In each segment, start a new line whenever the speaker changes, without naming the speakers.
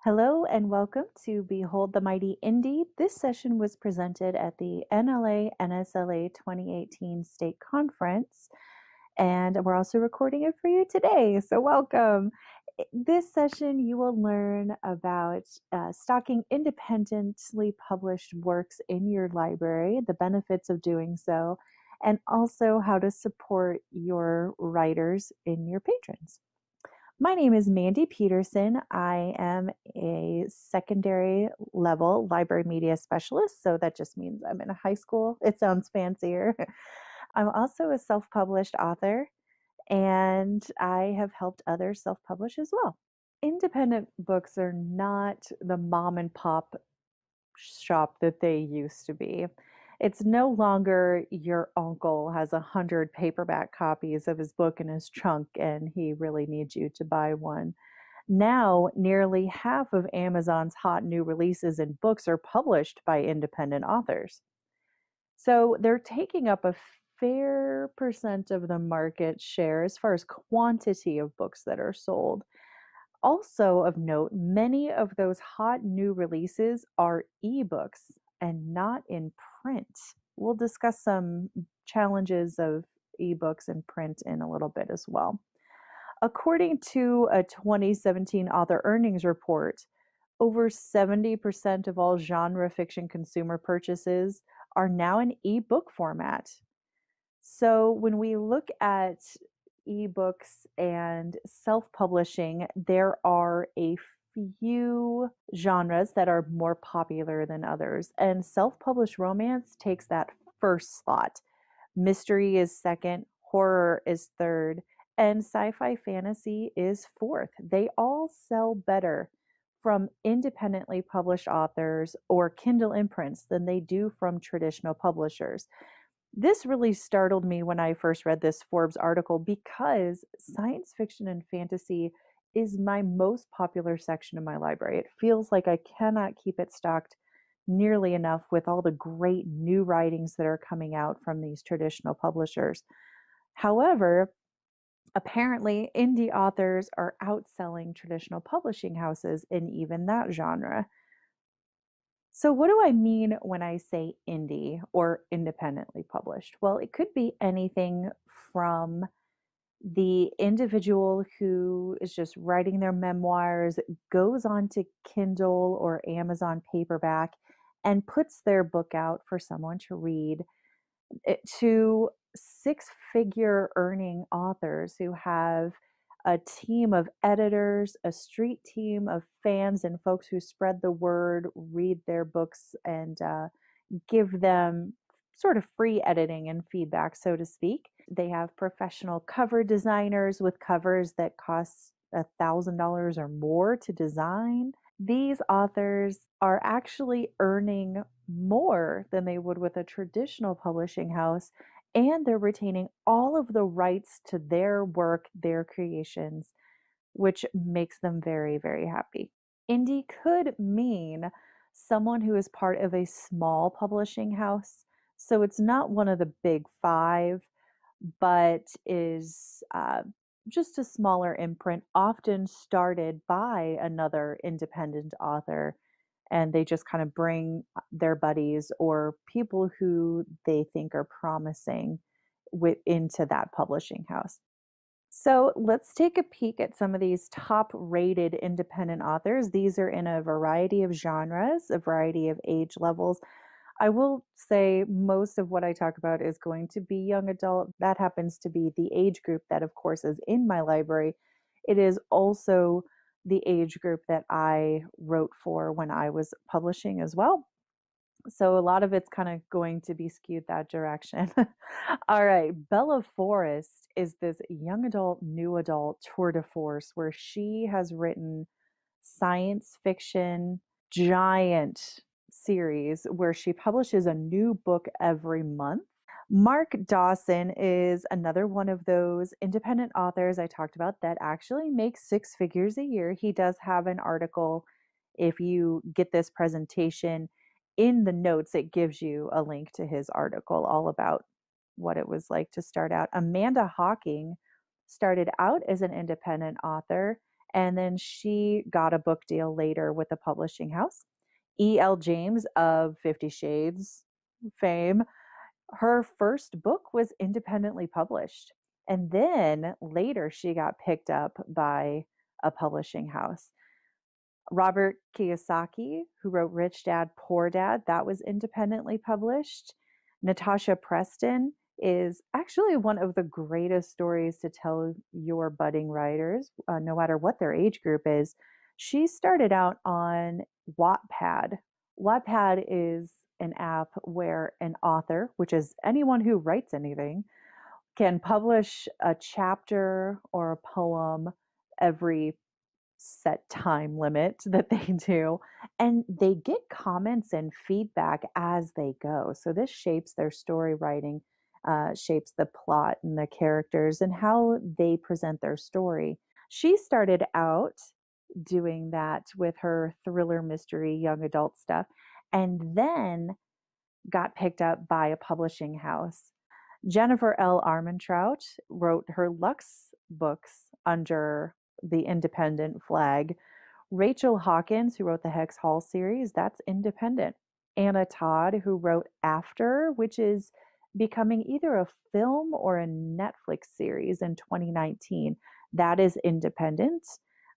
Hello and welcome to Behold the Mighty Indie. This session was presented at the NLA NSLA 2018 State Conference, and we're also recording it for you today. So, welcome. This session, you will learn about stocking independently published works in your library, the benefits of doing so, and also how to support your writers in your patrons. My name is Mandy Peterson. I am a secondary level library media specialist, so that just means I'm in a high school. It sounds fancier. I'm also a self published author, and I have helped others self publish as well. Independent books are not the mom and pop shop that they used to be. It's no longer your uncle has 100 paperback copies of his book in his trunk and he really needs you to buy one. Now, nearly half of Amazon's hot new releases and books are published by independent authors. So they're taking up a fair percent of the market share as far as quantity of books that are sold. Also of note, many of those hot new releases are ebooks and not in print. We'll discuss some challenges of ebooks and print in a little bit as well. According to a 2017 author earnings report, over 70% of all genre fiction consumer purchases are now in ebook format. So when we look at ebooks and self-publishing, there are a few genres that are more popular than others, and self-published romance takes that first slot. Mystery is second, horror is third, and sci-fi fantasy is fourth. They all sell better from independently published authors or Kindle imprints than they do from traditional publishers. This really startled me when I first read this Forbes article because science fiction and fantasy is my most popular section of my library. It feels like I cannot keep it stocked nearly enough with all the great new writings that are coming out from these traditional publishers. However, apparently, indie authors are outselling traditional publishing houses in even that genre. So, what do I mean when I say indie or independently published? Well, it could be anything from the individual who is just writing their memoirs, goes on to Kindle or Amazon paperback, and puts their book out for someone to read, to six-figure earning authors who have a team of editors, a street team of fans and folks who spread the word, read their books, and give them sort of free editing and feedback, so to speak. They have professional cover designers with covers that cost $1,000 or more to design. These authors are actually earning more than they would with a traditional publishing house, and they're retaining all of the rights to their work, their creations, which makes them very, very happy. Indie could mean someone who is part of a small publishing house. So it's not one of the big five, but is just a smaller imprint, often started by another independent author. And they just kind of bring their buddies or people who they think are promising into that publishing house. So let's take a peek at some of these top rated independent authors. These are in a variety of genres, a variety of age levels. I will say most of what I talk about is going to be young adult. That happens to be the age group that, of course, is in my library. It is also the age group that I wrote for when I was publishing as well. So a lot of it's kind of going to be skewed that direction. All right, Bella Forrest is this young adult, new adult tour de force where she has written science fiction giant series where she publishes a new book every month. Mark Dawson is another one of those independent authors I talked about that actually makes six figures a year. He does have an article. If you get this presentation in the notes, it gives you a link to his article all about what it was like to start out. Amanda Hawking started out as an independent author And then she got a book deal later with a publishing house. E.L. James of 50 Shades fame, her first book was independently published. And then later she got picked up by a publishing house. Robert Kiyosaki, who wrote Rich Dad, Poor Dad, that was independently published. Natasha Preston is actually one of the greatest stories to tell your budding writers, no matter what their age group is. She started out on Wattpad. Wattpad is an app where an author, which is anyone who writes anything, can publish a chapter or a poem every set time limit that they do, and they get comments and feedback as they go. So this shapes their story writing, shapes the plot and the characters and how they present their story. She started out doing that with her thriller mystery young adult stuff, and then got picked up by a publishing house. Jennifer L. Armentrout wrote her Lux books under the independent flag. Rachel Hawkins, who wrote the Hex Hall series, that's independent. Anna Todd, who wrote After, which is becoming either a film or a Netflix series in 2019, that is independent.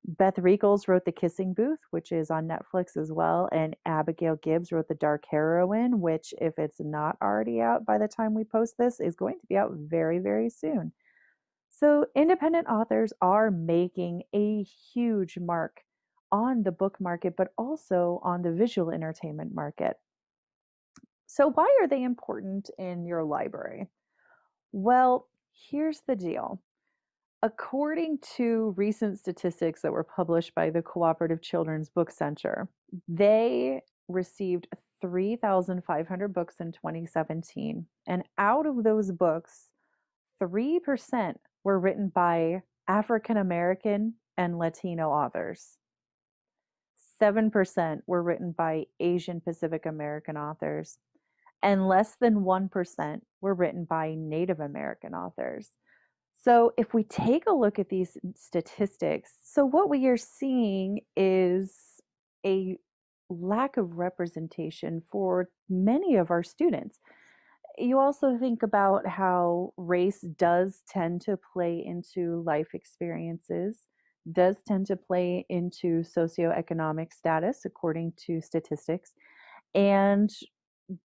Beth Reekles wrote The Kissing Booth, which is on Netflix as well. And Abigail Gibbs wrote The Dark Heroine, which, if it's not already out by the time we post this, is going to be out very, very soon. So, independent authors are making a huge mark on the book market, but also on the visual entertainment market. So, why are they important in your library? Well, here's the deal. According to recent statistics that were published by the Cooperative Children's Book Center, they received 3,500 books in 2017. And out of those books, 3% were written by African American and Latino authors. 7% were written by Asian Pacific American authors. And less than 1% were written by Native American authors. So, if we take a look at these statistics, so what we are seeing is a lack of representation for many of our students. You also think about how race does tend to play into life experiences, does tend to play into socioeconomic status, according to statistics, and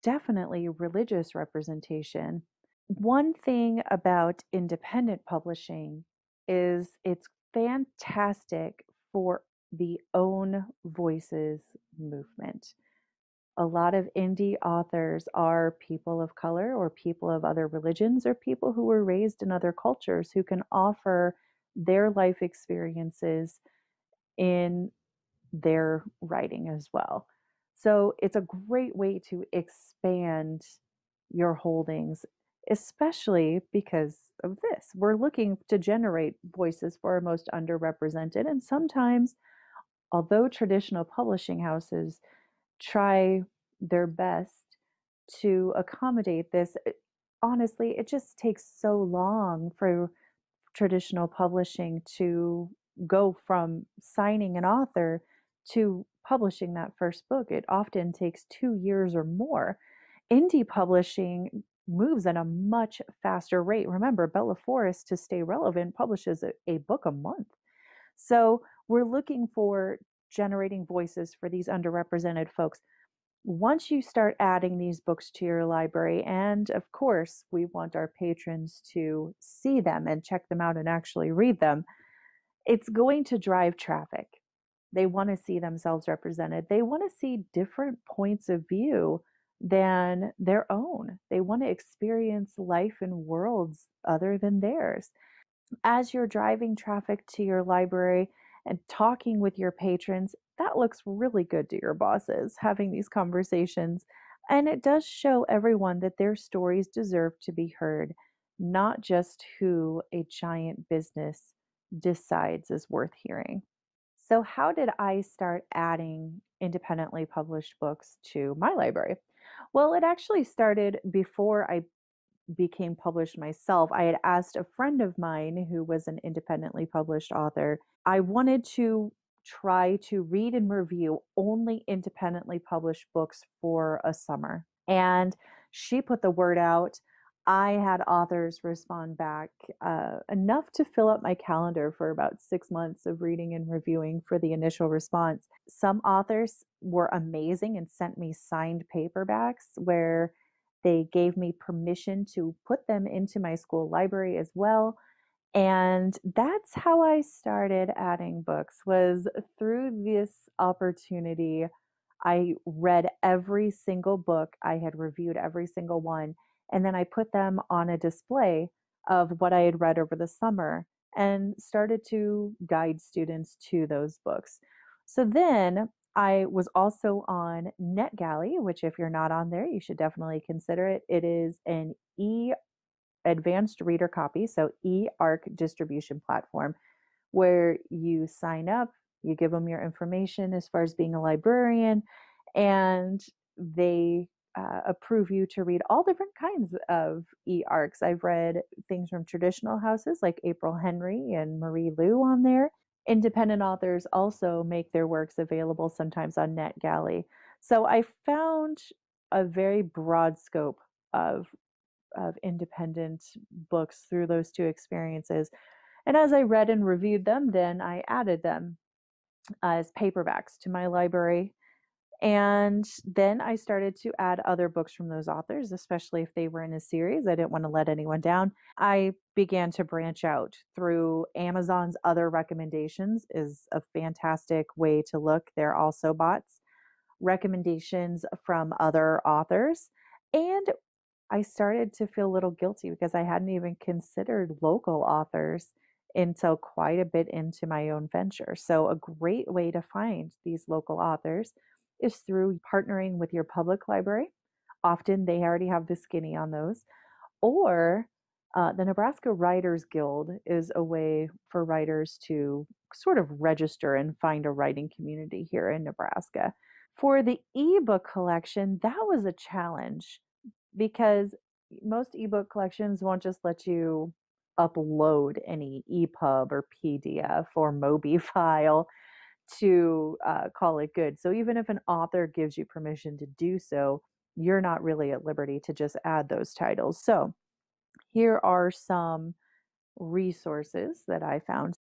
definitely religious representation. One thing about independent publishing is it's fantastic for the own voices movement. A lot of indie authors are people of color or people of other religions or people who were raised in other cultures who can offer their life experiences in their writing as well. So it's a great way to expand your holdings, especially because of this. We're looking to generate voices for our most underrepresented. And sometimes, although traditional publishing houses try their best to accommodate this, honestly, it just takes so long for traditional publishing to go from signing an author to publishing that first book. It often takes 2 years or more. Indie publishing moves at a much faster rate. Remember, Bella Forrest, to stay relevant, publishes a book a month. So we're looking for generating voices for these underrepresented folks. Once you start adding these books to your library, and of course, we want our patrons to see them and check them out and actually read them, it's going to drive traffic. They want to see themselves represented. They want to see different points of view than their own. They want to experience life in worlds other than theirs. As you're driving traffic to your library and talking with your patrons, that looks really good to your bosses, having these conversations. And it does show everyone that their stories deserve to be heard, not just who a giant business decides is worth hearing. So, how did I start adding independently published books to my library? Well, it actually started before I became published myself, I had asked a friend of mine who was an independently published author. I wanted to try to read and review only independently published books for a summer. And she put the word out. I had authors respond back enough to fill up my calendar for about 6 months of reading and reviewing for the initial response. Some authors were amazing and sent me signed paperbacks where they gave me permission to put them into my school library as well. And that's how I started adding books, was through this opportunity. I read every single book, I had reviewed every single one, and then I put them on a display of what I had read over the summer and started to guide students to those books. So then I was also on NetGalley, which if you're not on there, you should definitely consider it. It is an advanced reader copy, so e-ARC distribution platform where you sign up, you give them your information as far as being a librarian, and they approve you to read all different kinds of e-ARCs. I've read things from traditional houses like April Henry and Marie Lu on there. Independent authors also make their works available sometimes on NetGalley. So I found a very broad scope of independent books through those two experiences. And as I read and reviewed them, then I added them as paperbacks to my library. And then I started to add other books from those authors, especially if they were in a series. I didn't want to let anyone down. I began to branch out through Amazon's other recommendations is a fantastic way to look. They're also bots, recommendations from other authors. And I started to feel a little guilty because I hadn't even considered local authors until quite a bit into my own venture. So, a great way to find these local authors is through partnering with your public library. Often they already have the skinny on those, or the Nebraska Writers Guild is a way for writers to sort of register and find a writing community here in Nebraska. For the ebook collection, that was a challenge because most ebook collections won't just let you upload any EPUB or PDF or Mobi file to call it good. So even if an author gives you permission to do so, you're not really at liberty to just add those titles. So here are some resources that I found.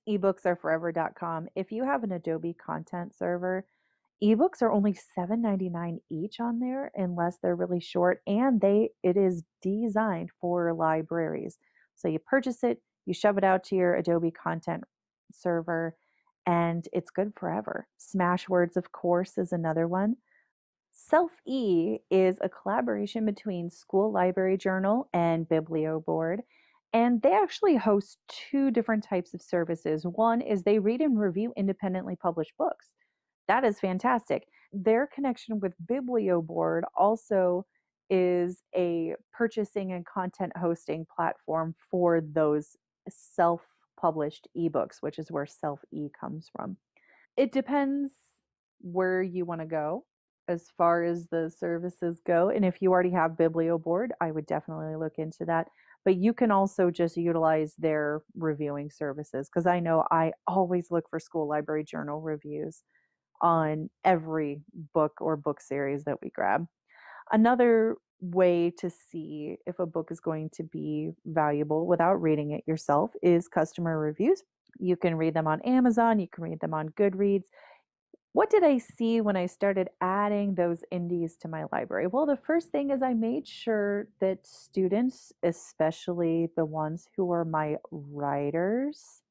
EbooksAreForever.com. If you have an Adobe content server, ebooks are only $7.99 each on there unless they're really short, and it is designed for libraries. So you purchase it, you shove it out to your Adobe content server, and it's good forever. Smashwords, of course, is another one. Self-E is a collaboration between School Library Journal and BiblioBoard, and they actually host two different types of services. One is they read and review independently published books. That is fantastic. Their connection with BiblioBoard also is a purchasing and content hosting platform for those self-published ebooks, which is where Self-E comes from. It depends where you want to go as far as the services go. And if you already have BiblioBoard, I would definitely look into that. But you can also just utilize their reviewing services because I know I always look for school library journal reviews on every book or book series that we grab. Another way to see if a book is going to be valuable without reading it yourself is customer reviews. You can read them on Amazon, you can read them on Goodreads. What did I see when I started adding those indies to my library? Well, the first thing is I made sure that students, especially the ones who are my writers,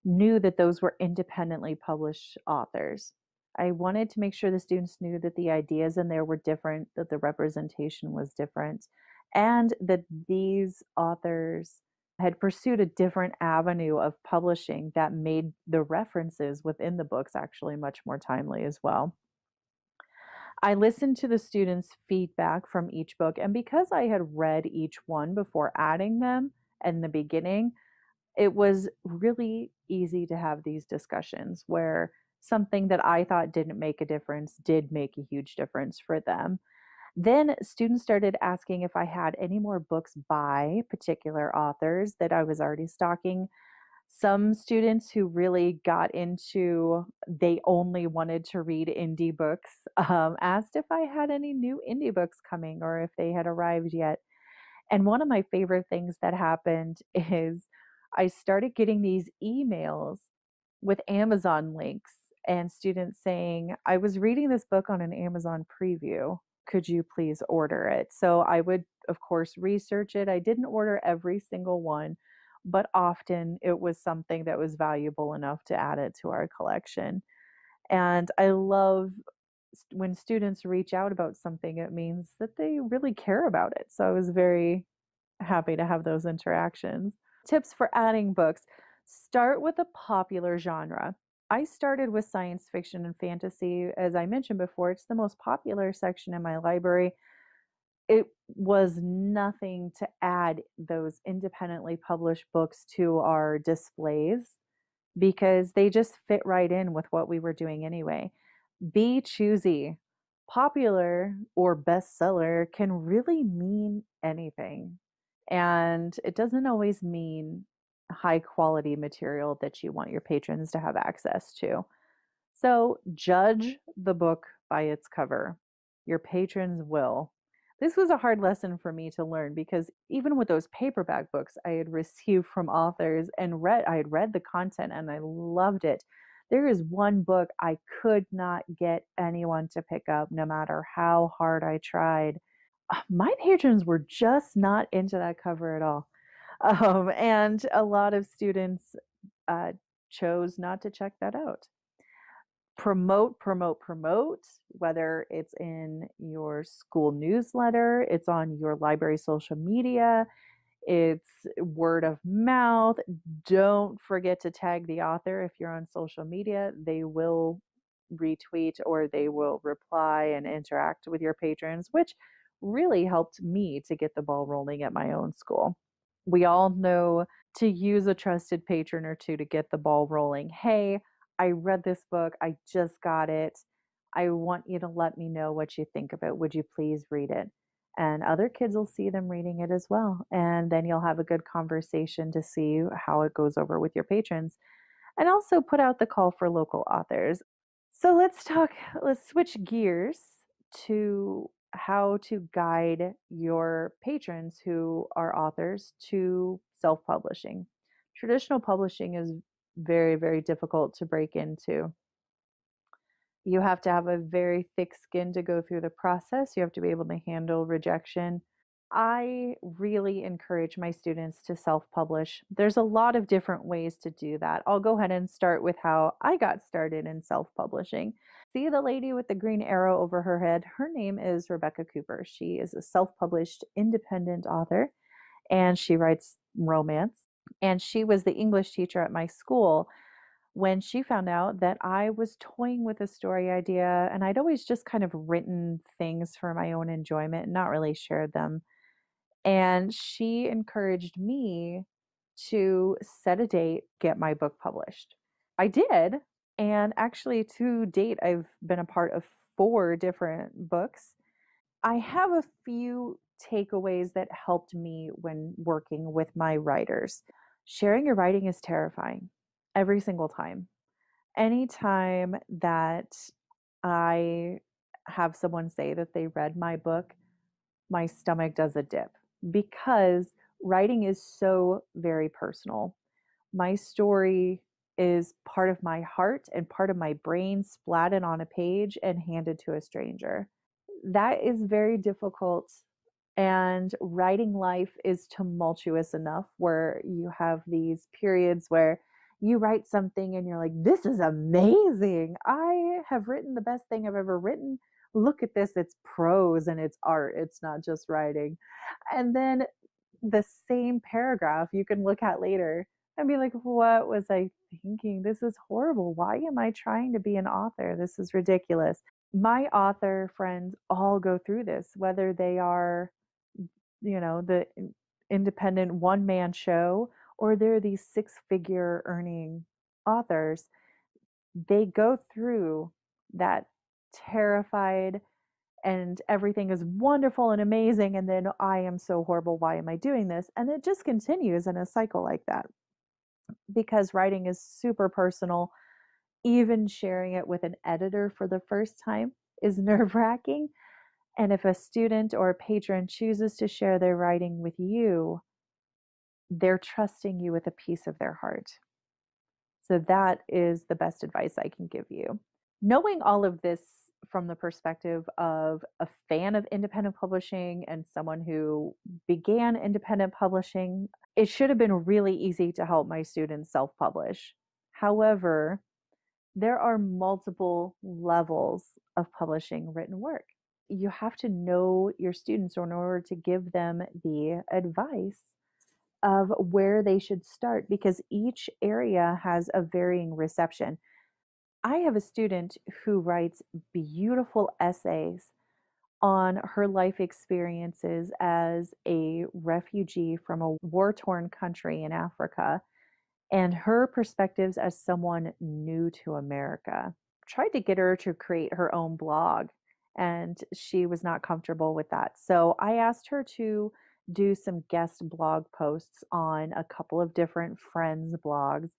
knew that those were independently published authors. I wanted to make sure the students knew that the ideas in there were different, that the representation was different, and that these authors had pursued a different avenue of publishing that made the references within the books actually much more timely as well. I listened to the students' feedback from each book, and because I had read each one before adding them in the beginning, it was really easy to have these discussions where something that I thought didn't make a difference did make a huge difference for them. Then students started asking if I had any more books by particular authors that I was already stocking. Some students who really got into they only wanted to read indie books asked if I had any new indie books coming or if they had arrived yet. And one of my favorite things that happened is I started getting these emails with Amazon links and students saying, I was reading this book on an Amazon preview. Could you please order it? So I would, of course, research it. I didn't order every single one, but often it was something that was valuable enough to add it to our collection. And I love when students reach out about something, it means that they really care about it. So I was very happy to have those interactions. Tips for adding books: start with a popular genre. I started with science fiction and fantasy. As I mentioned before, it's the most popular section in my library. It was nothing to add those independently published books to our displays because they just fit right in with what we were doing anyway. Be choosy. Popular or bestseller can really mean anything. And it doesn't always mean high quality material that you want your patrons to have access to. So judge the book by its cover. Your patrons will. This was a hard lesson for me to learn because even with those paperback books I had received from authors and I had read the content and I loved it. There is one book I could not get anyone to pick up no matter how hard I tried. My patrons were just not into that cover at all. And a lot of students uh, chose not to check that out. Promote, whether it's in your school newsletter, it's on your library social media, it's word of mouth. Don't forget to tag the author if you're on social media. They will retweet or they will reply and interact with your patrons, which really helped me to get the ball rolling at my own school. We all know to use a trusted patron or two to get the ball rolling. Hey, I read this book. I just got it. I want you to let me know what you think of it. Would you please read it? And other kids will see them reading it as well. And then you'll have a good conversation to see how it goes over with your patrons. And also put out the call for local authors. So let's switch gears to how to guide your patrons who are authors to self publishing. Traditional publishing is very, very difficult to break into. You have to have a very thick skin to go through the process. You have to be able to handle rejection. I really encourage my students to self publish. There's a lot of different ways to do that. I'll go ahead and start with how I got started in self publishing. See the lady with the green arrow over her head? Her name is Rebecca Cooper. She is a self published independent author and she writes romance. And she was the English teacher at my school when she found out that I was toying with a story idea and I'd always just kind of written things for my own enjoyment and not really shared them. And she encouraged me to set a date, get my book published. I did. And actually, to date, I've been a part of 4 different books. I have a few takeaways that helped me when working with my writers. Sharing your writing is terrifying every single time. Anytime that I have someone say that they read my book, my stomach does a dip because writing is so very personal. My story is part of my heart and part of my brain splatted on a page and handed to a stranger. That is very difficult. And writing life is tumultuous enough where you have these periods where you write something and you're like, this is amazing. I have written the best thing I've ever written. Look at this. It's prose and it's art. It's not just writing. And then the same paragraph you can look at later and be like, what was I thinking? This is horrible. Why am I trying to be an author? This is ridiculous. My author friends all go through this, whether they are, the independent one man show or they're these 6-figure earning authors. they go through that terrified and everything is wonderful and amazing. And then I am so horrible. Why am I doing this? And it just continues in a cycle like that because writing is super personal. Even sharing it with an editor for the first time is nerve wracking. And if a student or a patron chooses to share their writing with you, they're trusting you with a piece of their heart. So that is the best advice I can give you. Knowing all of this from the perspective of a fan of independent publishing and someone who began independent publishing, it should have been really easy to help my students self publish. However, there are multiple levels of publishing written work. You have to know your students in order to give them the advice of where they should start because each area has a varying reception. I have a student who writes beautiful essays on her life experiences as a refugee from a war torn country in Africa and her perspectives as someone new to America. Tried to get her to create her own blog, and she was not comfortable with that. So I asked her to do some guest blog posts on a couple of different friends' blogs,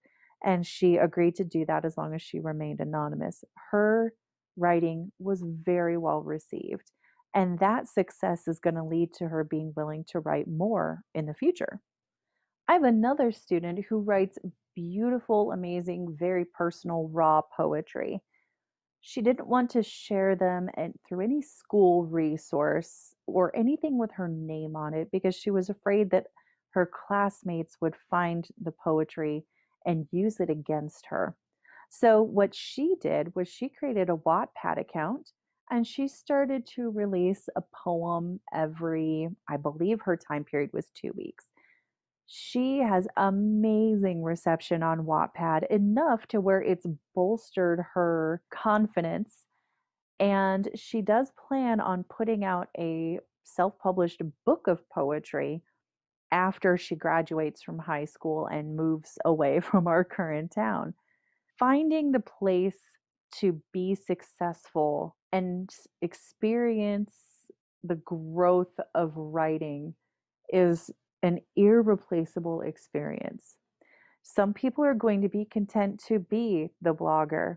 and she agreed to do that as long as she remained anonymous. Her writing was very well received, and that success is going to lead to her being willing to write more in the future. I have another student who writes beautiful, amazing, very personal, raw poetry. She didn't want to share them through any school resource or anything with her name on it because she was afraid that her classmates would find the poetry and use it against her. So, what she did was she created a Wattpad account and she started to release a poem every, I believe her time period was 2 weeks. She has amazing reception on Wattpad, enough to where it's bolstered her confidence. And she does plan on putting out a self published book of poetry after she graduates from high school and moves away from our current town. Finding the place to be successful and experience the growth of writing is an irreplaceable experience. Some people are going to be content to be the blogger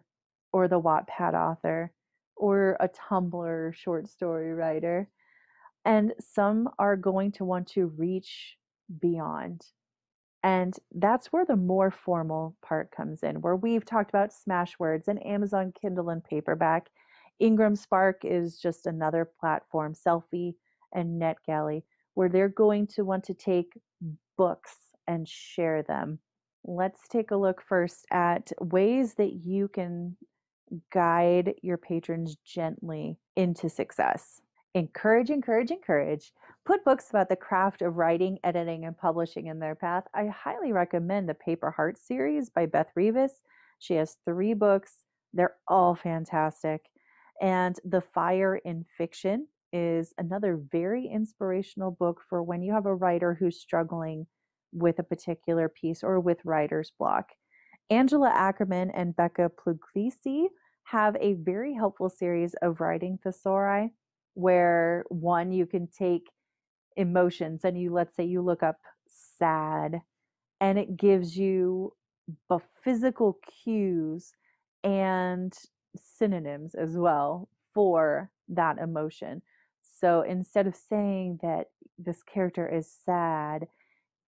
or the Wattpad author or a Tumblr short story writer, and some are going to want to reach beyond. And that's where the more formal part comes in, where we've talked about Smashwords and Amazon Kindle and paperback. Ingram Spark is just another platform, Selfie and NetGalley, where they're going to want to take books and share them. Let's take a look first at ways that you can guide your patrons gently into success. Encourage, encourage, encourage. Put books about the craft of writing, editing, and publishing in their path. I highly recommend the Paper Heart series by Beth Revis. She has 3 books. They're all fantastic. And The Fire in Fiction is another very inspirational book for when you have a writer who's struggling with a particular piece or with writer's block. Angela Ackerman and Becca Puglisi have a very helpful series of writing thesauri where one you can take emotions and you, let's say you look up sad, and it gives you both physical cues and synonyms as well for that emotion. So instead of saying that this character is sad,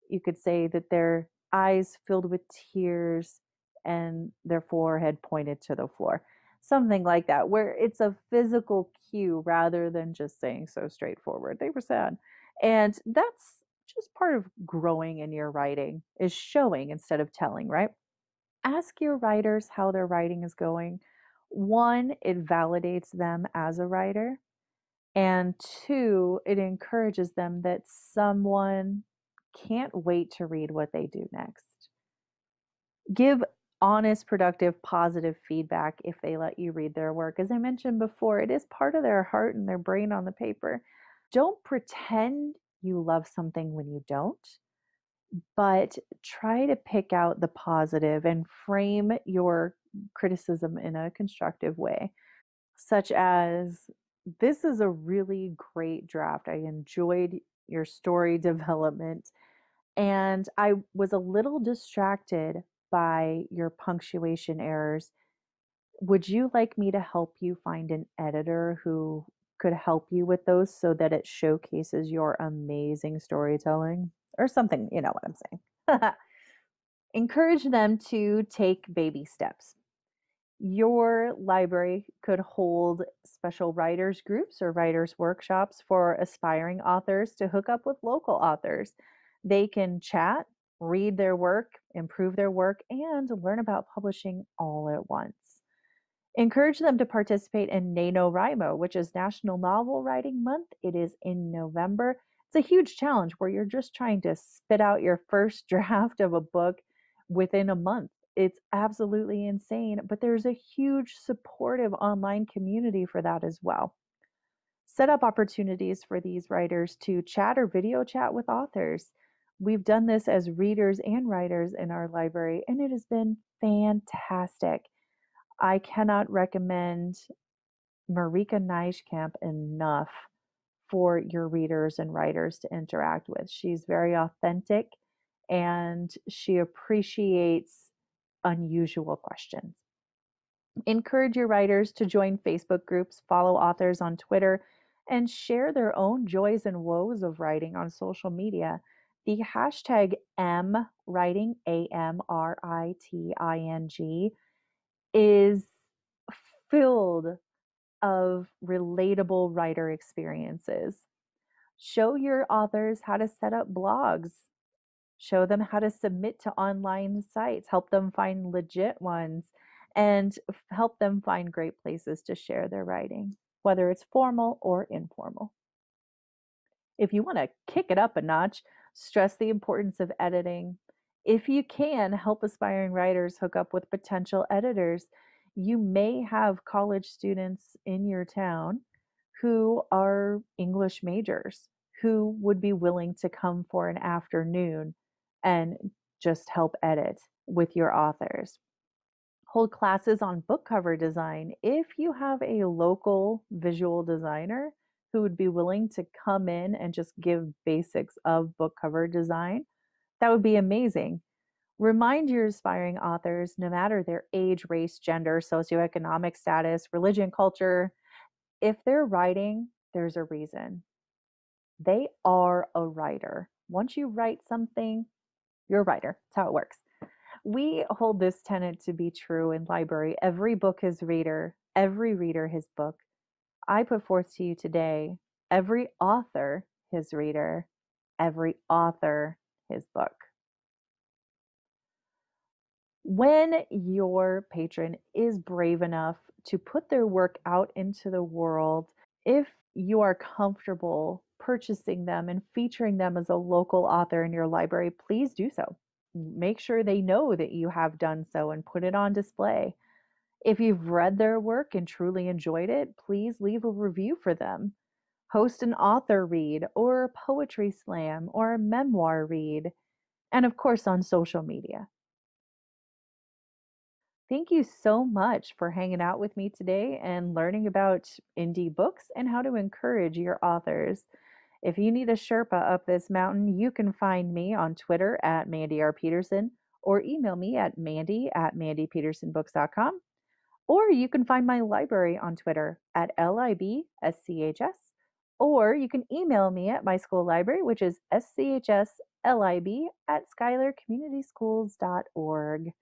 you could say that their eyes filled with tears and their forehead pointed to the floor. Something like that, where it's a physical cue rather than just saying so straightforward. They were sad. And that's just part of growing in your writing, is showing instead of telling, right? Ask your writers how their writing is going. One, it validates them as a writer. And two, it encourages them that someone can't wait to read what they do next. Give honest, productive, positive feedback if they let you read their work. As I mentioned before, it is part of their heart and their brain on the paper. Don't pretend you love something when you don't, but try to pick out the positive and frame your criticism in a constructive way, such as, "This is a really great draft. I enjoyed your story development, and I was a little distracted by your punctuation errors. Would you like me to help you find an editor who could help you with those so that it showcases your amazing storytelling?" Or something, you know what I'm saying. Encourage them to take baby steps. Your library could hold special writers groups or writers workshops for aspiring authors to hook up with local authors. They can chat, read their work, improve their work, and learn about publishing all at once. Encourage them to participate in NaNoWriMo, which is National Novel Writing Month. It is in November. It's a huge challenge where you're just trying to spit out your first draft of a book within a month. It's absolutely insane, but there's a huge supportive online community for that as well. Set up opportunities for these writers to chat or video chat with authors. We've done this as readers and writers in our library, and it has been fantastic. I cannot recommend Marika Nijkamp enough for your readers and writers to interact with. She's very authentic and she appreciates unusual questions. Encourage your writers to join Facebook groups, follow authors on Twitter, and share their own joys and woes of writing on social media. The hashtag MWriting, AMRITING, is filled of relatable writer experiences. Show your authors how to set up blogs. Show them how to submit to online sites. Help them find legit ones and help them find great places to share their writing, whether it's formal or informal. If you want to kick it up a notch, stress the importance of editing. If you can, help aspiring writers hook up with potential editors. You may have college students in your town who are English majors who would be willing to come for an afternoon and just help edit with your authors. Hold classes on book cover design. If you have a local visual designer who would be willing to come in and just give basics of book cover design, that would be amazing. Remind your aspiring authors, no matter their age, race, gender, socioeconomic status, religion, culture, if they're writing, there's a reason. They are a writer. Once you write something, you're a writer. That's how it works. We hold this tenet to be true in library. Every book is reader, every reader his book. I put forth to you today, every author his reader, every author his book. When your patron is brave enough to put their work out into the world, if you are comfortable purchasing them and featuring them as a local author in your library, please do so. Make sure they know that you have done so and put it on display. If you've read their work and truly enjoyed it, please leave a review for them. Host an author read or a poetry slam or a memoir read, and of course on social media. Thank you so much for hanging out with me today and learning about indie books and how to encourage your authors. If you need a Sherpa up this mountain, you can find me on Twitter at Mandy R. Peterson or email me at mandy@mandypetersonbooks.com. Or you can find my library on Twitter at LIBSCHS. Or you can email me at my school library, which is schslib@schuylercommunityschools.org.